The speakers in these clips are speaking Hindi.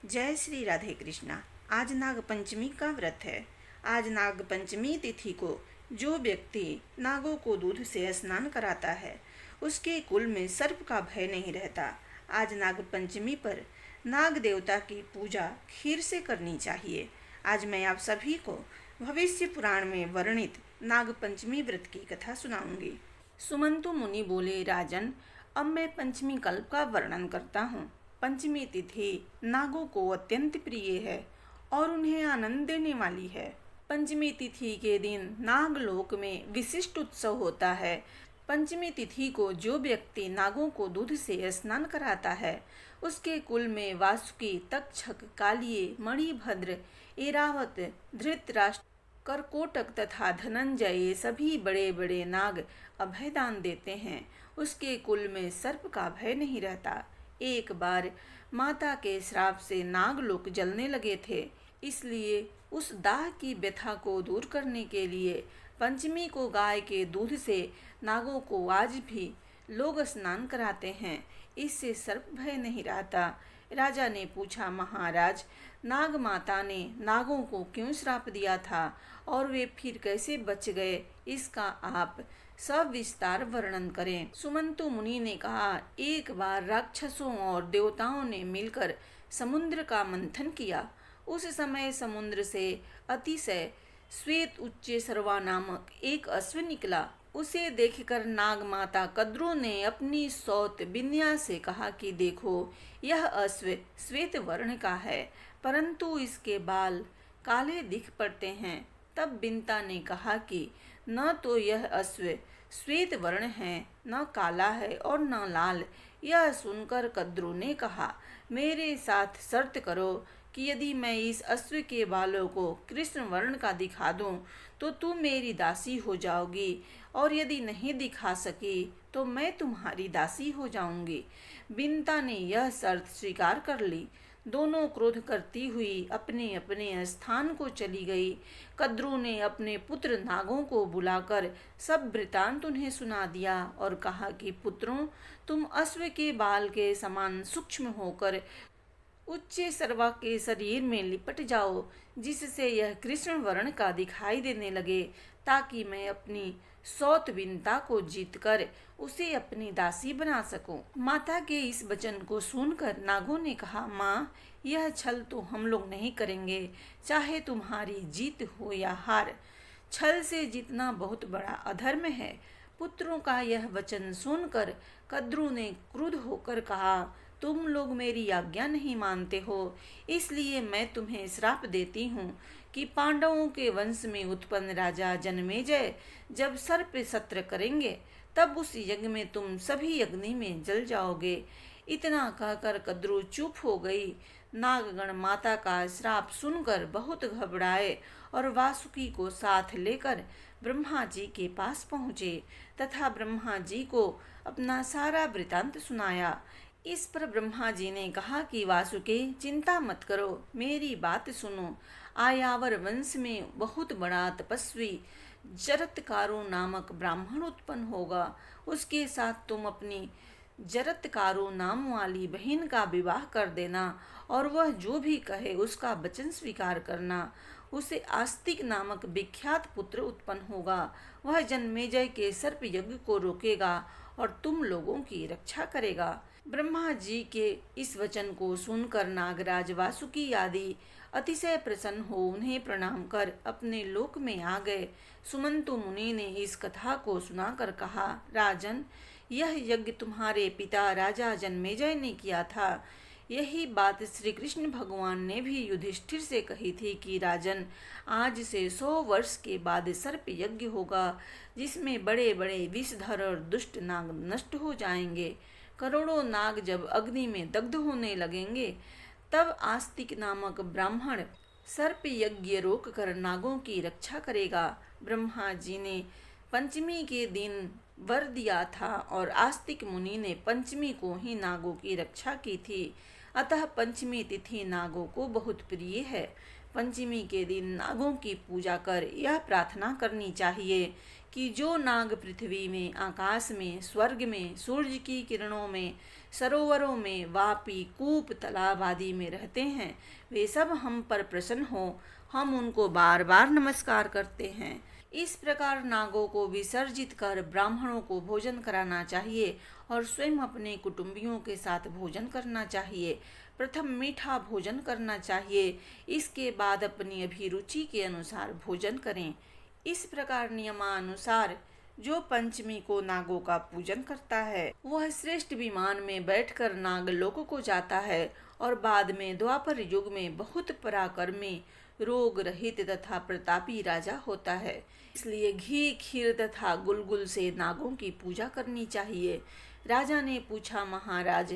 जय श्री राधे कृष्णा। आज नाग पंचमी का व्रत है। आज नाग पंचमी तिथि को जो व्यक्ति नागों को दूध से स्नान कराता है उसके कुल में सर्प का भय नहीं रहता। आज नाग पंचमी पर नाग देवता की पूजा खीर से करनी चाहिए। आज मैं आप सभी को भविष्य पुराण में वर्णित नाग पंचमी व्रत की कथा सुनाऊंगी। सुमंतु मुनि बोले, राजन, अब मैं पंचमी कल्प का वर्णन करता हूँ। पंचमी तिथि नागों को अत्यंत प्रिय है और उन्हें आनंद देने वाली है। पंचमी तिथि के दिन नागलोक में विशिष्ट उत्सव होता है। पंचमी तिथि को जो व्यक्ति नागों को दूध से स्नान कराता है उसके कुल में वासुकी, तक्षक, कालिये, मणिभद्र, ऐरावत, धृतराष्ट्र, करकोटक तथा धनंजय ये सभी बड़े बड़े नाग अभयदान देते हैं। उसके कुल में सर्प का भय नहीं रहता। एक बार माता के श्राप से नागलोक जलने लगे थे, इसलिए उस दाह की व्यथा को दूर करने के लिए पंचमी को गाय के दूध से नागों को आज भी लोग स्नान कराते हैं। इससे सर्प भय नहीं रहता। राजा ने पूछा, महाराज, नाग माता ने नागों को क्यों श्राप दिया था और वे फिर कैसे बच गए, इसका आप सब विस्तार वर्णन करें। सुमंतु मुनि ने कहा, एक बार राक्षसों और देवताओं ने मिलकर समुद्र का मंथन किया। उस समय समुद्र से अतिशय श्वेत उच्च सर्वा नामक एक अश्व निकला। उसे देखकर नाग माता कद्रू ने अपनी सौत बिन्या से कहा कि देखो, यह अश्व श्वेत वर्ण का है, परंतु इसके बाल काले दिख पड़ते हैं। तब बिन्ता ने कहा कि न तो यह अश्व श्वेत वर्ण है, न काला है और न लाल। यह सुनकर कद्रू ने कहा, मेरे साथ शर्त करो कि यदि मैं इस अश्व के बालों को कृष्ण वर्ण का दिखा दूं तो तुम मेरी दासी हो जाओगी, और यदि नहीं दिखा सकी तो मैं तुम्हारी दासी हो जाऊंगी। बिन्ता ने यह शर्त स्वीकार कर ली। दोनों क्रोध करती हुई अपने अपने स्थान को चली गई। कद्रू ने अपने पुत्र नागों को बुलाकर सब वृतांत उन्हें सुना दिया और कहा कि पुत्रों, तुम अश्व के बाल के समान सूक्ष्म होकर उच्च सर्वा के शरीर में लिपट जाओ, जिससे यह कृष्ण वर्ण का दिखाई देने लगे, ताकि मैं अपनी सौत बिन्ता को जीतकर उसे अपनी दासी बना सकूं। माता के इस वचन को सुनकर नागों ने कहा, माँ, यह छल तो हम लोग नहीं करेंगे, चाहे तुम्हारी जीत हो या हार। छल से जीतना बहुत बड़ा अधर्म है। पुत्रों का यह वचन सुनकर कद्रू ने क्रुद्ध होकर कहा, तुम लोग मेरी आज्ञा नहीं मानते हो, इसलिए मैं तुम्हें श्राप देती हूँ कि पांडवों के वंश में उत्पन्न राजा जन्मेजय जब सर्प सत्र करेंगे तब उस यज्ञ में तुम सभी अग्नि में जल जाओगे। इतना कहकर कद्रू चुप हो गई। नागगण माता का श्राप सुनकर बहुत घबराए और वासुकी को साथ लेकर ब्रह्मा जी के पास पहुँचे तथा ब्रह्मा जी को अपना सारा वृतांत सुनाया। इस पर ब्रह्मा जी ने कहा कि वासुकी, चिंता मत करो, मेरी बात सुनो। आयावर वंश में बहुत बड़ा तपस्वी जरत्कारो नामक ब्राह्मण उत्पन्न होगा। उसके साथ तुम अपनी जरत्कारो नाम वाली बहन का विवाह कर देना और वह जो भी कहे उसका वचन स्वीकार करना। उसे आस्तिक नामक विख्यात पुत्र उत्पन्न होगा। वह जन्मेजय के सर्प यज्ञ को रोकेगा और तुम लोगों की रक्षा करेगा। ब्रह्मा जी के इस वचन को सुनकर नागराज वासुकी आदि अतिशय प्रसन्न हो उन्हें प्रणाम कर अपने लोक में आ गए। सुमंतु मुनि ने इस कथा को सुनाकर कहा, राजन, यह यज्ञ तुम्हारे पिता राजा जन्मेजय ने किया था। यही बात श्री कृष्ण भगवान ने भी युधिष्ठिर से कही थी कि राजन, आज से 100 वर्ष के बाद सर्प यज्ञ होगा, जिसमें बड़े बड़े विषधर और दुष्ट नाग नष्ट हो जाएंगे। करोड़ों नाग जब अग्नि में दग्ध होने लगेंगे तब आस्तिक नामक ब्राह्मण सर्प यज्ञ रोक कर नागों की रक्षा करेगा। ब्रह्मा जी ने पंचमी के दिन वर दिया था और आस्तिक मुनि ने पंचमी को ही नागों की रक्षा की थी। अतः पंचमी तिथि नागों को बहुत प्रिय है। पंचमी के दिन नागों की पूजा कर यह प्रार्थना करनी चाहिए कि जो नाग पृथ्वी में, आकाश में, स्वर्ग में, सूर्य की किरणों में, सरोवरों में, वापी, कूप, तालाब आदि में रहते हैं, वे सब हम पर प्रसन्न हो। हम उनको बार बार नमस्कार करते हैं। इस प्रकार नागों को विसर्जित कर ब्राह्मणों को भोजन कराना चाहिए और स्वयं अपने कुटुंबियों के साथ भोजन करना चाहिए। प्रथम मीठा भोजन करना चाहिए, इसके बाद अपनी अभिरुचि के अनुसार भोजन करें। इस प्रकार नियमानुसार जो पंचमी को नागों का पूजन करता है वह श्रेष्ठ विमान में बैठकर नागलोक को जाता है और बाद में द्वापर युग में बहुत पराक्रमी, रोग रहित तथा प्रतापी राजा होता है। इसलिए घी, खीर तथा गुलगुल से नागों की पूजा करनी चाहिए। राजा ने पूछा, महाराज,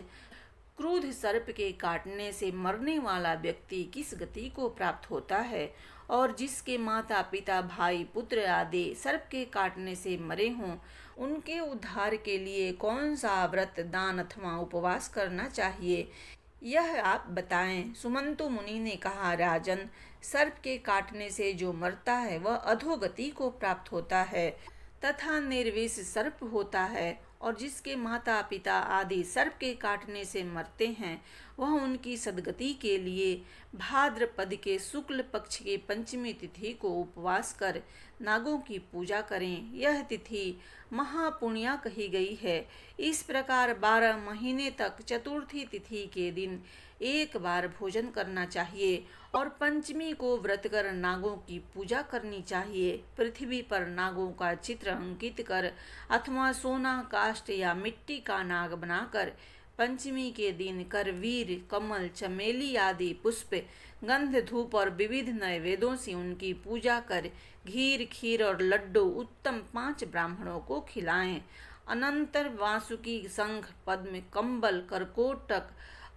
क्रोध सर्प के काटने से मरने वाला व्यक्ति किस गति को प्राप्त होता है और जिसके माता पिता, भाई, पुत्र आदि सर्प के काटने से मरे हों, उनके उद्धार के लिए कौन सा व्रत, दान अथवा उपवास करना चाहिए, यह आप बताएं। सुमंतु मुनि ने कहा, राजन, सर्प के काटने से जो मरता है वह अधोगति को प्राप्त होता है तथा निर्विष सर्प होता है, और जिसके माता पिता आदि सर्प के काटने से मरते हैं वह उनकी सद्गति के लिए भाद्रपद के शुक्ल पक्ष के पंचमी तिथि को उपवास कर नागों की पूजा करें। यह तिथि महापुण्या कही गई है। इस प्रकार 12 महीने तक चतुर्थी तिथि के दिन एक बार भोजन करना चाहिए और पंचमी को व्रत कर नागों की पूजा करनी चाहिए। पृथ्वी पर नागों का चित्र अंकित कर अथवा सोना, काष्ठ या मिट्टी का नाग बनाकर पंचमी के दिन करवीर, कमल, चमेली आदि पुष्प, गंध, धूप और विविध नैवेद्यों से उनकी पूजा कर घीर, खीर और लड्डू उत्तम 5 ब्राह्मणों को खिलाएं। अनंतर वासुकी, शंख, पद्म, कंबल, करकोटक,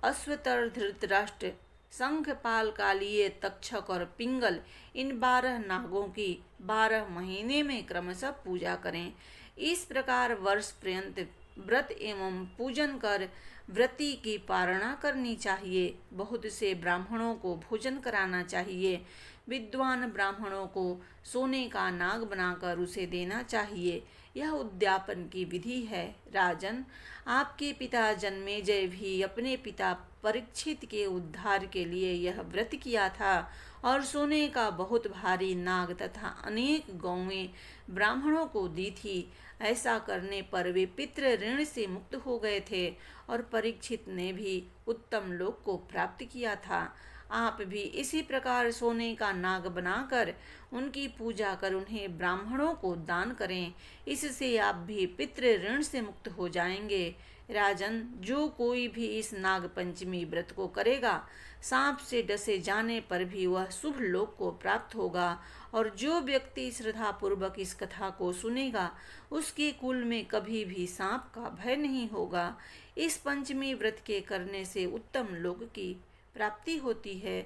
अश्वतर, धृतराष्ट्र, शंखपाल, कालिये, तक्षक और पिंगल, इन 12 नागों की 12 महीने में क्रमशः पूजा करें। इस प्रकार वर्ष पर्यंत व्रत एवं पूजन कर व्रती की पारणा करनी चाहिए। बहुत से ब्राह्मणों को भोजन कराना चाहिए। विद्वान ब्राह्मणों को सोने का नाग बनाकर उसे देना चाहिए। यह उद्यापन की विधि है। राजन, आपके पिता जन्मेजय भी अपने पिता परीक्षित के उद्धार के लिए यह व्रत किया था और सोने का बहुत भारी नाग तथा अनेक गौएं ब्राह्मणों को दी थी। ऐसा करने पर वे पितृ ऋण से मुक्त हो गए थे और परीक्षित ने भी उत्तम लोक को प्राप्त किया था। आप भी इसी प्रकार सोने का नाग बनाकर उनकी पूजा कर उन्हें ब्राह्मणों को दान करें। इससे आप भी पितृ ऋण से मुक्त हो जाएंगे। राजन, जो कोई भी इस नाग पंचमी व्रत को करेगा, सांप से डसे जाने पर भी वह शुभ लोक को प्राप्त होगा, और जो व्यक्ति श्रद्धा पूर्वक इस कथा को सुनेगा उसके कुल में कभी भी सांप का भय नहीं होगा। इस पंचमी व्रत के करने से उत्तम लोक की प्राप्ति होती है।